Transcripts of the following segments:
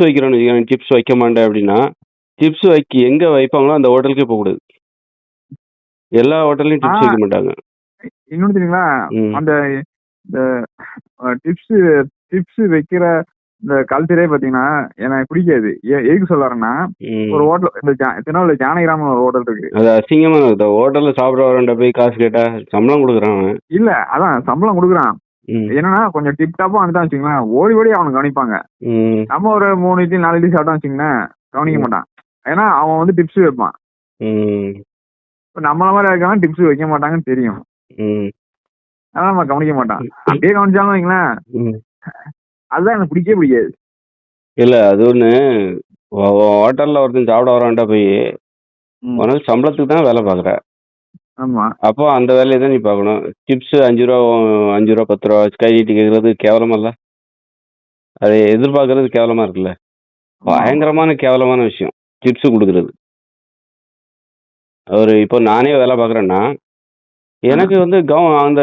வைக்கிறோம்னு வச்சுக்கோங்க, டிப்ஸ் வைக்க மாட்டேன் அப்படின்னா, டிப்ஸ் எங்க வைப்பாங்களோ அந்த ஹோட்டலுக்கே போகக்கூடாது. எல்லா ஹோட்டல்லயும் ஆ டிப்ஸ் வைக்க மாட்டாங்க. இன்னொன்னு தெரியுங்களா? ம். அந்த இந்த டிப்ஸ் டிப்ஸ் வைக்கிற இந்த கல்ச்சரே பார்த்தீங்கன்னா, எனக்கு பிடிக்காது. எதுக்கு சொல்ல வரேன்னா, ஒரு ம். ஹோட்டல் இந்த திருநெல்வேலி ஜானகிராமன் ஒரு ஹோட்டல் இருக்கு. அது அசிங்கமா இருக்குது. ஹோட்டல்ல சாப்பிட வரவன்ட்ட போய் காசு கேட்டா, சம்பளம் குடுக்குறான் அவன். இல்ல அதான் சம்பளம் குடுக்குறான். ம். என்னன்னா கொஞ்சம் டிப் டாப்பா வந்துட்டான்னு வச்சுக்கங்களேன், ஓடி ஓடி அவன கவனிப்பாங்க. ம். நம்ம ஒரு 3 இட்லி 4 இட்லி சாப்பிட்டோம்னு வச்சுக்கங்களேன், கவனிக்க ம். மாட்டான். ஏன்னா அவன் வந்து டிப்ஸ் வைப்பான். ம். இப்ப நம்மள மாரி இருக்கவன் டிப்ஸ் வைக்க மாட்டாங்கன்னு தெரியும். ம். அதனால நம்ம கவனிக்க மாட்டான். அப்படியே கவனிச்சாலும் வைங்களேன், ம். அதுதான் எனக்கு பிடிக்கவே பிடிக்காது. இல்ல அது ஒண்ணு. ஹோட்டல்ல ஒருத்தன் சாப்பிட வரவன்ட்ட போயி, ம். உனக்கு சம்பளத்துக்கு தான் வேலை பார்க்குற. ஆமா. அப்போ அந்த வேலைய தான் நீ பார்க்கணும். டிப்ஸ் ரூ. 5 ரூ. 5 ரூ. 10 கை நீட்டி கேட்கறது கேவலமல்ல? அதை எதிர்பார்க்கறது கேவலமா இருக்குல்ல? ஆமா. பயங்கரமான கேவலமான விஷயம். டிப்ஸ் குடுக்குறது. இப்போ நானே வேலை பார்க்குறேன்னா, எனக்கு வந்து அந்த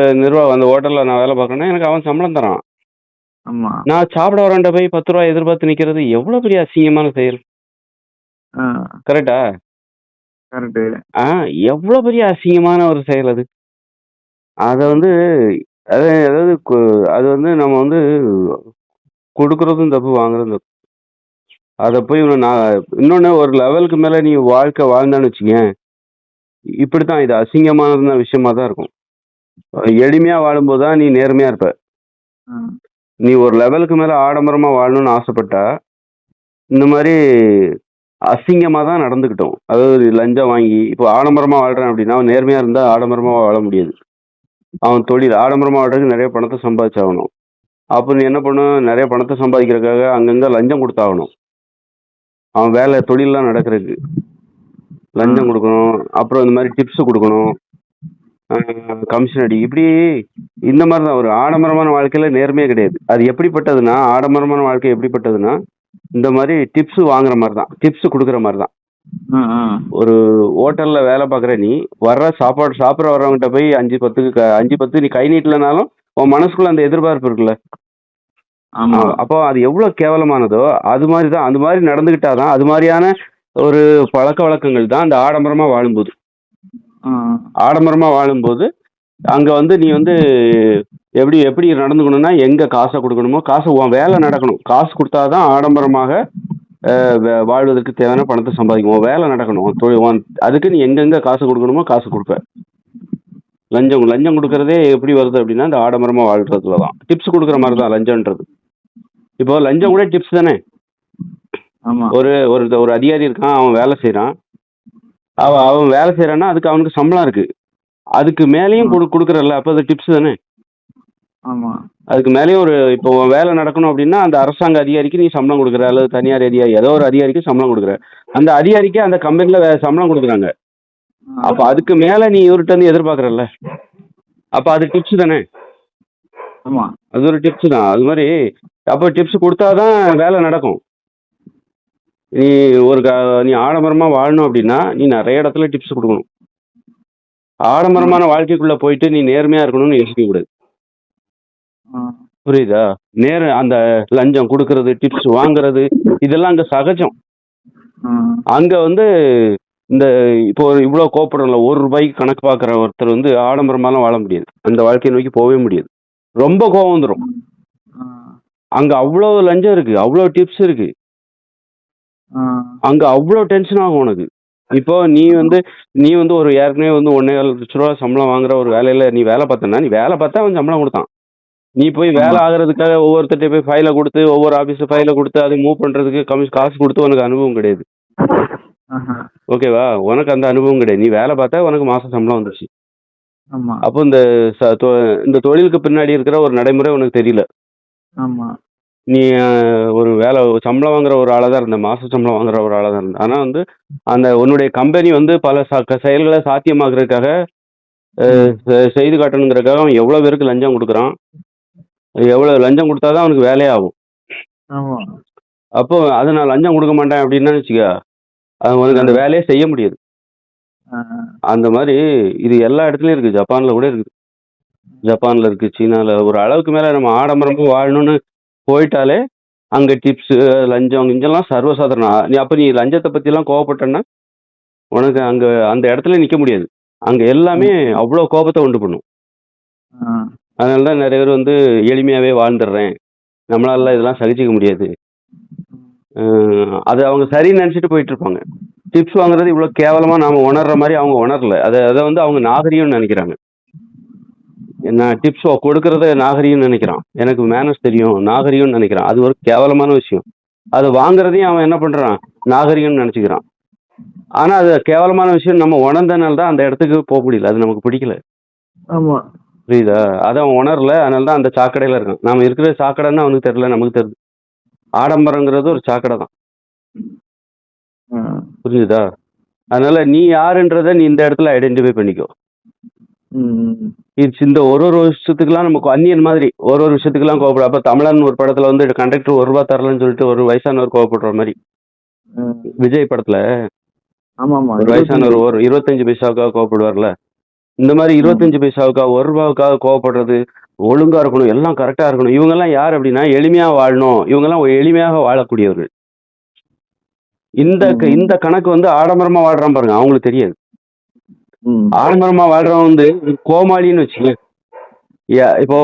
அந்த ஹோட்டல்ல நான் வேலை பார்க்குறேன்னா, எனக்கு அவன் சம்பளம் தரான். ஆமா. நான் சாப்பிட வரவன்ட்ட போய் ரூ. 10 எதிர்பார்த்து நிக்கிறது எவ்வளோ பெரிய அசிங்கமான செயல். ஆ. கரெக்ட்டா? கரெக்ட்டு. ஆ எவ்வளோ பெரிய அசிங்கமான ஒரு செயல் அது. அத வந்து அதாவது அது வந்து நம்ம வந்து குடுக்குறதும் தப்பு, வாங்குறதும் தப்பு. அத போய் இன்னொன்னு ஒரு லெவலுக்கு மேல நீ வாழ்க்கை வாழ்ந்தான்னு வச்சுக்கயேன், இப்படித்தான் இது அசிங்கமான விஷயமா தான் இருக்கும். எளிமையா வாழும்போது தான் நீ நேர்மையா இருப்ப. ஆ. நீ ஒரு லெவலுக்கு மேல ஆடம்பரமா வாழணும்னு ஆசைப்பட்டா, இந்த மாரி அசிங்கமா தான் நடந்துக்கிட்டோம். அதாவது லஞ்சம் வாங்கி இப்போ ஆடம்பரமா வாழ்றேன் அப்படின்னா, அவன் நேர்மையா இருந்தா ஆடம்பரமா வாழ முடியாது. அவன் தொழில் ஆடம்பரமா வாழ்றதுக்கு நெறைய பணத்த சம்பாதிச்சாகணும். அப்ப நீ என்ன பண்ணணும், நெறைய பணத்த சம்பாதிக்கிறதுக்காக அங்கங்க லஞ்சம் குடுத்தாகணும். அவன் தொழில்லாம் நடக்கிறதுக்கு. லஞ்சம் குடுக்கணும். அப்புறம் இந்த மாரி டிப்ஸ் குடுக்கணும். கமிஷன் இப்படி இந்த மாரி தான் ஒரு ஆடம்பரமான வாழ்க்கையில நேர்மையே கிடையாது. அது எப்படிப்பட்டதுன்னா, ஆடம்பரமான வாழ்க்கை எப்படிப்பட்டதுன்னா, இந்த மாரி டிப்ஸ் வாங்குற மாரி தான். டிப்ஸ் குடுக்குற மாரி தான். ஆ. ஆ. ஒரு ஹோட்டல்ல வேலை பார்க்குற நீ, சாப்பாடு சாப்பிட வர்றவங்ககிட்ட போய் 5, 10 நீ கை நீட்டலனாலும், உன் மனசுக்குள்ள அந்த எதிர்பார்ப்பு இருக்குல்ல. ஆமா. அப்போ அது எவ்வளோ கேவலமானதோ, அது மாரி தான். அது மாரி நடந்துக்கிட்டா தான், அது மாரியான ஒரு பழக்கவழக்கங்கள் தான் அந்த ஆடம்பரமா வாழும்போது. ஆ. ஆடம்பரமா வாழும்போது, அங்க வந்து நீ வந்து எப்படி எப்படி நடந்துக்கணும்னா, எங்க காச குடுக்கணுமோ, உன் வேலை நடக்கணும். காசு குடுத்தா தான் ஆடம்பரமாக வாழ்வதற்கு தேவையான பணத்த சம்பாதிக்கும். உன் வேலை நடக்கணும். அதுக்கு நீ எங்கெங்க காசு குடுக்கணுமோ காசு குடுப்ப. லஞ்சம் லஞ்சம் குடுக்குறதே எப்படி வருது அப்படின்னா, இந்த ஆடம்பரமா வாழ்றதுல தான். டிப்ஸ் குடுக்குற மாரி தான் லஞ்சம்ன்றது. இப்போ லஞ்சம் கூட டிப்ஸ் தானே. ஆமா. ஒரு ஒரு ஒரு அதிகாரி இருக்கான். அவன் வேலை செய்றான். அவன் வேலை செய்றான்னா, அதுக்கு அவனுக்கு சம்பளம் இருக்கு. அதுக்கு மேலயும் குடுக்குறல்ல. அப்ப அது டிப்ஸ் தானே. ஆமா. அதுக்கு மேலயும் இப்போ உன் வேலை நடக்கணும் அப்படின்னா, அந்த அரசாங்க அதிகாரிக்கு நீ சம்பளம் குடுக்குற, அல்லது தனியார் அதிகாரி ஏதோ ஒரு அதிகாரிக்கு சம்பளம் குடுக்குற. அந்த அதிகாரிக்கு அந்த கம்பெனில சம்பளம் குடுக்குறாங்க. அப்ப அதுக்கு மேல நீ இவர்ட்ட இருந்து எதிர்பார்க்குறல்ல. அப்ப அது டிப்ஸ் தானே. ஆமா. அது ஒரு டிப்ஸ் தான். அது மாரி அப்ப டிப்ஸ் குடுத்தா தான் வேலை நடக்கும். நீ ஒரு நீ ஆடம்பரமா வாழணும் அப்படின்னா, நீ நெறைய இடத்துல டிப்ஸ் குடுக்கணும். ஆடம்பரமான வாழ்க்கைக்குள்ள போயிட்டு நீ நேர்மையா இருக்கணும்னு யோசிக்க கூடாது. புரியுதா? அந்த லஞ்சம் குடுக்கறது, டிப்ஸ் வாங்குறது, இதெல்லாம் அங்க சகஜம். அங்க வந்து இந்த இப்போ இவ்ளோ கோவப்படுறோம்ல, ரூ. 1 கணக்கு பார்க்குற ஒருத்தர் வந்து ஆடம்பரமாலாம் வாழ முடியாது. அந்த வாழ்க்கைய நோக்கி போவே முடியாது. ரொம்ப கோவம் வந்துரும். அங்க அவ்ளோ லஞ்சம் இருக்கு. அவ்ளோ டிப்ஸ் இருக்கு. அங்க அவ்ளோ டென்ஷன் ஆகும் உனக்கு. இப்போ நீ வந்து ஒரு ஏற்கனவே வந்து ரூ. 1,50,000 சம்பளம் வாங்குற ஒரு வேலையில நீ வேலை பார்த்தன்னா, நீ வேலை பார்த்தா அவன் சம்பளம் குடுத்தான். நீ போய் வேலை ஆகுறதுக்காக ஒவ்வொருத்தர்ட்ட போய் ஃபைல குடுத்து, ஒவ்வொரு ஆபீஸ்ல ஃபைல குடுத்து, அதை மூவ் பண்றதுக்கு காசு குடுத்து உனக்கு அனுபவம் கிடையாது. ஓகேவா? உனக்கு அந்த அனுபவம் கிடையாது. நீ வேலை பார்த்தா உனக்கு மாசம் சம்பளம் வந்துருச்சு. ஆமா. அப்போ இந்த தொழிலுக்கு பின்னாடி இருக்கிற ஒரு நடைமுறை உனக்கு தெரியல. ஆமா. நீ ஒரு சம்பளம் வாங்குற ஒரு ஆளா தான் இருந்த. மாச சம்பளம் வாங்குற ஒரு ஆளா தான் இருந்த. ஆனா வந்து அந்த உன்னுடைய கம்பெனி வந்து பல செயல்கள சாத்தியமாக்குறதுக்காக செய்து காட்டணுங்கிறதுக்காக அவன் எவ்வளோ பேருக்கு லஞ்சம் குடுக்குறான். எவ்வளவு லஞ்சம் குடுத்தா தான் அவனுக்கு வேலையே ஆகும். ஆமா. அப்போ அத நான் லஞ்சம் குடுக்க மாட்டேன் அப்படின்னா வச்சுக்க, உனக்கு அந்த வேலையே செய்ய முடியாது. அந்த மாரி இது எல்லா இடத்துலயும் இருக்கு. ஜப்பான்ல கூட இருக்குது. ஜப்பான்ல இருக்கு, சீனால ஒரு அளவுக்கு மேல நம்ம ஆடம்பரமா வாழணும்னு போயிட்டாலே, அங்க டிப்ஸ், லஞ்சம் கிஞ்சம்லாம் சர்வசாதாரணம். நீ லஞ்சத்தை பத்திலாம் கோவப்பட்டன்னா உனக்கு அங்க அந்த இடத்துல நிக்க முடியாது. அங்க எல்லாமே அவ்வளோ கோபத்தை உண்டு பண்ணும். அதனால தான் நிறைய பேர் வந்து எளிமையாவே வாழ்ந்துடுறேன், நம்மளால இதெல்லாம் சகிச்சுக்க முடியாது, அது அவங்க சரின்னு நினைச்சிட்டு போயிட்டு இருப்பாங்க. டிப்ஸ் வாங்குறது இவ்வளவு கேவலமா நாம உணர்ற மாதிரி அவங்க உணரல. அதை வந்து அவங்க நாகரிகம்னு நினைக்கிறாங்க. என்ன டிப்ஸ் கொடுக்கறத நாகரிகம்னு நினைக்கிறான். எனக்கு மேனஸ் தெரியும், நாகரிகம்னு நினைக்கிறான். அது ஒரு கேவலமான விஷயம். அது வாங்குறதையும் அவன் என்ன பண்றான், நாகரிகம்னு நினைச்சுக்கிறான். ஆனா அது கேவலமான விஷயம் நம்ம உணர்ந்தனால தான் அந்த இடத்துக்கு போக முடியல. அது நமக்கு பிடிக்கல. ஆமா. புரியுதா? அதை அவன் உணரல. அதனால தான் அந்த சாக்கடையில இருக்கான். நாம இருக்கிற சாக்கடைன்னு அவனுக்கு தெரியல, நமக்கு தெரியுது. ஆடம்பரங்கிறது ஒரு சாக்கடை தான். புரியுதா? அதனால நீ யாருன்றத நீ இந்த இடத்துல ஐடென்டிஃபை பண்ணிக்கோ. இந்த ஒரு விஷயத்துக்குலாம் நமக்கு அந்நியன் மாதிரி ஒரு விஷயத்துக்குலாம் கோவப்படும். அப்ப தமிழன் ஒரு படத்துல வந்து கண்டக்டர் ₹1 தரலன்னு சொல்லிட்டு ஒரு வயசானவர் கோவப்படுற மாதிரி, விஜய் படத்துல ஒரு வயசானவர் ஒரு 25 பைசாவுக்காக கோவப்படுவார்ல, இந்த மாதிரி 25 பைசாவுக்காக ₹1 கோவப்படுறது, ஒழுங்கா இருக்கணும், எல்லாம் கரெக்டா இருக்கணும். இவங்க எல்லாம் யார் அப்படின்னா எளிமையா வாழணும். இவங்க எல்லாம் எளிமையாக வாழக்கூடியவர்கள். இந்த கணக்கு வந்து ஆடம்பரமா வாழ்றான் பாருங்க, அவங்களுக்கு தெரியாது. ஆடம்பரமா வாழ்றவன் வந்து கோமாளின்னு வச்சுக்கேன். இப்போ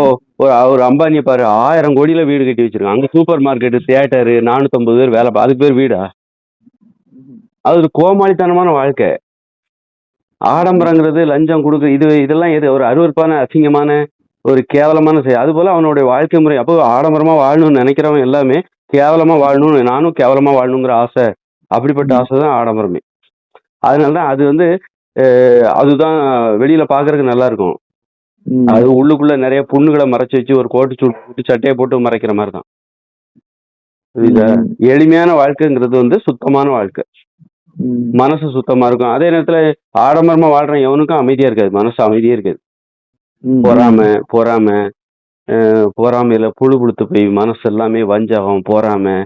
ஒரு அம்பானியை பாரு, 1000 கோடியில வீடு கட்டி வச்சிருக்கான். அங்க சூப்பர் மார்க்கெட், தியேட்டரு, 450 பேர் வேலை, அதுக்கு பேர் வீடா? அது ஒரு கோமாளித்தனமான வாழ்க்கை. ஆடம்பரங்கிறது, லஞ்சம் கொடுக்கு, இதெல்லாம் எது ஒரு அருவருப்பான, அசிங்கமான, ஒரு கேவலமான செயல். அது போல அவனுடைய வாழ்க்கை முறை. அப்போ ஆடம்பரமா வாழணும்னு நினைக்கிறவன் எல்லாமே கேவலமா வாழணும்னு, நானும் கேவலமா வாழணுங்கிற ஆசை, அப்படிப்பட்ட ஆசை தான் ஆடம்பரமே. அதனாலதான் அது வந்து அதுதான் வெளியில பாக்குறதுக்கு நல்லா இருக்கும். அது உள்ளுக்குள்ள நிறைய புண்ணுகளை மறைச்சு வச்சு ஒரு கோட்டு சுட்டு சட்டையை போட்டு மறைக்கிற மாதிரி தான். புரியுதா? எளிமையான வாழ்க்கைங்கிறது வந்து சுத்தமான வாழ்க்கை. மனசு சுத்தமா இருக்கும். அதே நேரத்துல ஆடம்பரமா வாழ்றேன் எவனுக்கும் அமைதியா இருக்காது, மனசு அமைதியே இருக்காது. பொறாமையில புழு புழுத்து போய் மனசு எல்லாமே வஞ்சகம், பொறாமை,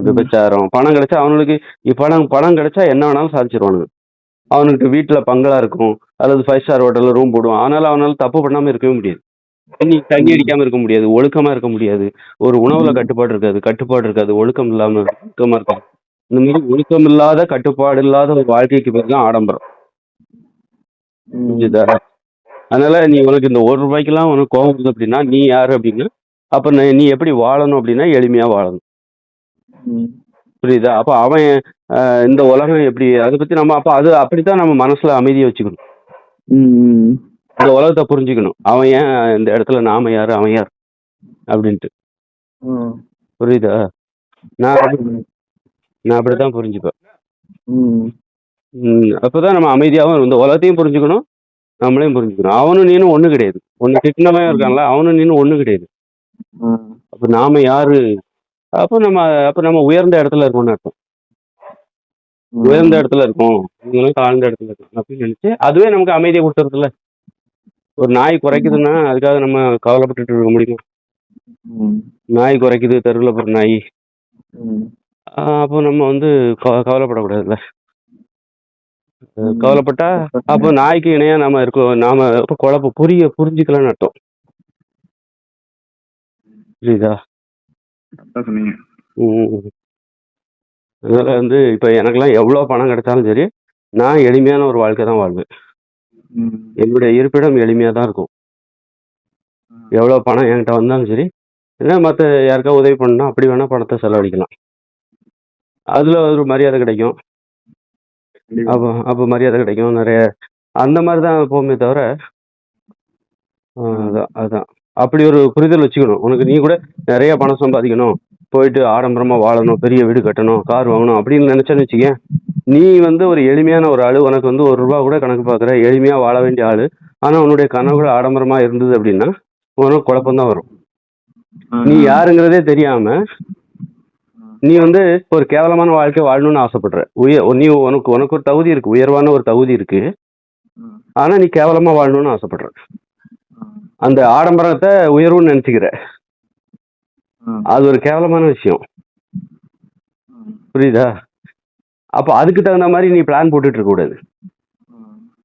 விபச்சாரம். பணம் கிடைச்சா அவனுக்கு பணம் கிடைச்சா என்ன வேணாலும் சாதிச்சிருவானுங்க. அவனுக்கு வீட்டுல பங்களா இருக்கும், அல்லது 5 ஸ்டார் ஹோட்டல்ல ரூம் போடுவான். அவனால தப்பு பண்ணாம இருக்கவே முடியாது. தண்ணி அடிக்காம இருக்க முடியாது, ஒழுக்கமா இருக்க முடியாது. ஒரு உணவுல கட்டுப்பாடு இருக்காது, ஒழுக்கம் இல்லாம ஒழுக்கமா இருக்காது. இந்த மாதிரி ஒழுக்கம் இல்லாத, கட்டுப்பாடு இல்லாத ஒரு வாழ்க்கைக்கு பேர் தான் ஆடம்பரம். புரியுதா? அதனால நீ உனக்கு இந்த ₹1 உனக்கு கோபம் வருது அப்படின்னா நீ யாரு அப்படின்னா, அப்ப நீ எப்படி வாழணும் அப்படின்னா எளிமையா வாழணும். புரியுதா? அப்ப அவன் இந்த உலகம் எப்படி, அதை பத்தி நம்ம அப்ப அது அப்படித்தான் நம்ம மனசுல அமைதியை வச்சுக்கணும். இந்த உலகத்தை புரிஞ்சுக்கணும். அவன் ஏன் இந்த இடத்துல, நாம யாரு, அவன் யார் அப்படின்ட்டு. புரியுதா? நான் அப்படித்தான் புரிஞ்சுப்பேன். அப்பதான் நம்ம அமைதியாகவும் இந்த உலகத்தையும் புரிஞ்சுக்கணும், நம்மளையும் புரிஞ்சுக்கணும். அவனும் நீனும் ஒண்ணு கிடையாது. ஒண்ணு திட்டினவன் இருக்கான்ல, அவனும் நீனும் ஒண்ணு கிடையாது. அப்ப நாம யாரு? அப்ப நம்ம உயர்ந்த இடத்துல இருக்கோம்னு அர்த்தம். உயர்ந்த இடத்துல இருக்கோம், இவங்களும் தாழ்ந்த இடத்துல இருக்கோம் அப்படின்னு நினைச்சு அதுவே நமக்கு அமைதியை கொடுத்துருதுல. ஒரு நாய் குறைக்குதுன்னா அதுக்காக நம்ம கவலைப்பட்டுட்டு இருக்க முடியுமா? நாய் குறைக்குது, தெருவில் போற நாய், அப்போ நம்ம வந்து கவலைப்படக்கூடாதுல்ல. கவலைப்பட்டா அப்போ நாய்க்கு இணையா நாம இருக்கோம். நாம புரிஞ்சுக்கலாம்னு அர்த்தம். புரியுதா? அதனால வந்து இப்ப எனக்கெல்லாம் எவ்வளவு பணம் கிடைச்சாலும் சரி, நான் எளிமையான ஒரு வாழ்க்கை தான் வாழ்வேன். என்னுடைய இருப்பிடம் எளிமையா தான் இருக்கும். எவ்வளவு பணம் என்கிட்ட வந்தாலும் சரி, ஏன்னா மற்ற யாருக்கா உதவி பண்ணா அப்படி வேணா பணத்தை செலவழிக்கலாம். அதுல ஒரு மரியாதை கிடைக்கும். அப்ப மரியாதை கிடைக்கும் நிறைய. அந்த மாதிரிதான் போமே தவிர, அதான் அப்படி ஒரு புரிதல் வச்சுக்கணும். உனக்கு நீ கூட நிறைய பணம் சம்பாதிக்கணும், போயிட்டு ஆடம்பரமா வாழணும், பெரிய வீடு கட்டணும், கார் வாங்கணும் அப்படின்னு நினைச்சேன்னு வச்சுக்கேன், நீ வந்து ஒரு எளிமையான ஒரு ஆளு. உனக்கு வந்து ₹1 கூட கணக்கு பாக்குற எளிமையா வாழ வேண்டிய ஆளு. ஆனா உன்னுடைய கனவுகள் ஆடம்பரமா இருந்தது அப்படின்னா உனக்கு குழப்பம்தான் வரும். நீ யாருங்கிறதே தெரியாம நீ வந்து ஒரு கேவலமான வாழ்க்கை வாழணும்னு ஆசைப்படுற. நீ உனக்கு ஒரு தகுதி இருக்கு, உயர்வான ஒரு தகுதி இருக்கு. ஆனா நீ கேவலமா வாழணும்னு ஆசைப்படுற. அந்த ஆடம்பரத்தை உயர்வுன்னு நினைச்சுக்கிற. அது ஒரு கேவலமான விஷயம். புரியுதா? அப்ப அதுக்கு தகுந்த மாதிரி நீ பிளான் போட்டுட்டு இருக்க கூடாது.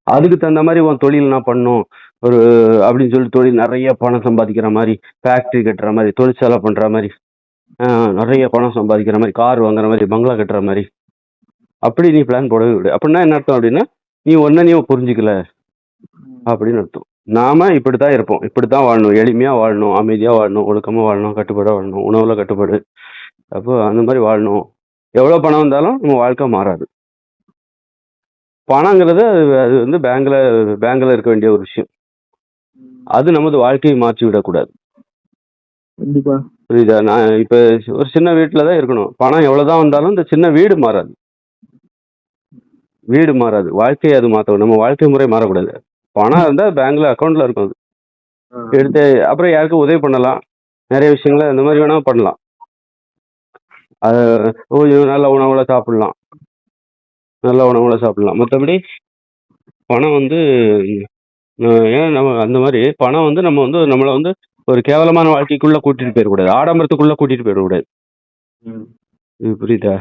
அதுக்கு தகுந்த மாதிரி உன் தொழில் நான் பண்ணும் ஒரு அப்படின்னு சொல்லி தொழில் நிறைய பணம் சம்பாதிக்கிற மாதிரி, ஃபேக்டரி கட்டுற மாதிரி, தொழிற்சாலை பண்ற மாதிரி, நிறைய பணம் சம்பாதிக்கிற மாதிரி, கார் வாங்குற மாதிரி, பங்களா கட்டுற மாதிரி, அப்படி நீ பிளான் போடவே விடு. அப்படின்னா என்ன அர்த்தம் அப்படின்னா, நீ நீ புரிஞ்சுக்கல அப்படின்னு அர்த்தம். நாம இப்படித்தான் இருப்போம், இப்படித்தான் வாழணும், எளிமையா வாழணும், அமைதியா வாழணும், ஒழுக்கமா வாழணும், கட்டுப்பாடா வாழணும், உணவுல கட்டுப்பாடு. அப்போ அந்த மாதிரி வாழணும். எவ்வளவு பணம் வந்தாலும் நம்ம வாழ்க்கை மாறாது. பணங்கிறது அது வந்து பேங்க்ல இருக்க வேண்டிய ஒரு விஷயம். அது நமது வாழ்க்கையை மாற்றி விடக்கூடாது. கண்டிப்பா. புரியுதா? நான் இப்ப ஒரு சின்ன வீட்டுலதான் இருக்கணும். பணம் எவ்வளவுதான் வந்தாலும் இந்த சின்ன வீடு மாறாது. வீடு மாறாது, வாழ்க்கையை அது மாத்தணும். நம்ம வாழ்க்கை முறை மாறக்கூடாது. பணம் இருந்தா பேங்க்ல அக்கௌண்ட்ல இருக்கும். அது எடுத்து அப்புறம் யாருக்கும் உதவி பண்ணலாம், நிறைய விஷயங்களை அந்த மாதிரி வேணா பண்ணலாம். நல்ல உணவுல சாப்பிடலாம், மற்றபடி பணம் வந்து ஏன் நம்ம அந்த மாதிரி பணம் வந்து நம்ம வந்து நம்மளை வந்து ஒரு கேவலமான வாழ்க்கைக்குள்ள கூட்டிட்டு போயிடக்கூடாது, ஆடம்பரத்துக்குள்ள கூட்டிட்டு போயிடக்கூடாது. இது புரியுதா?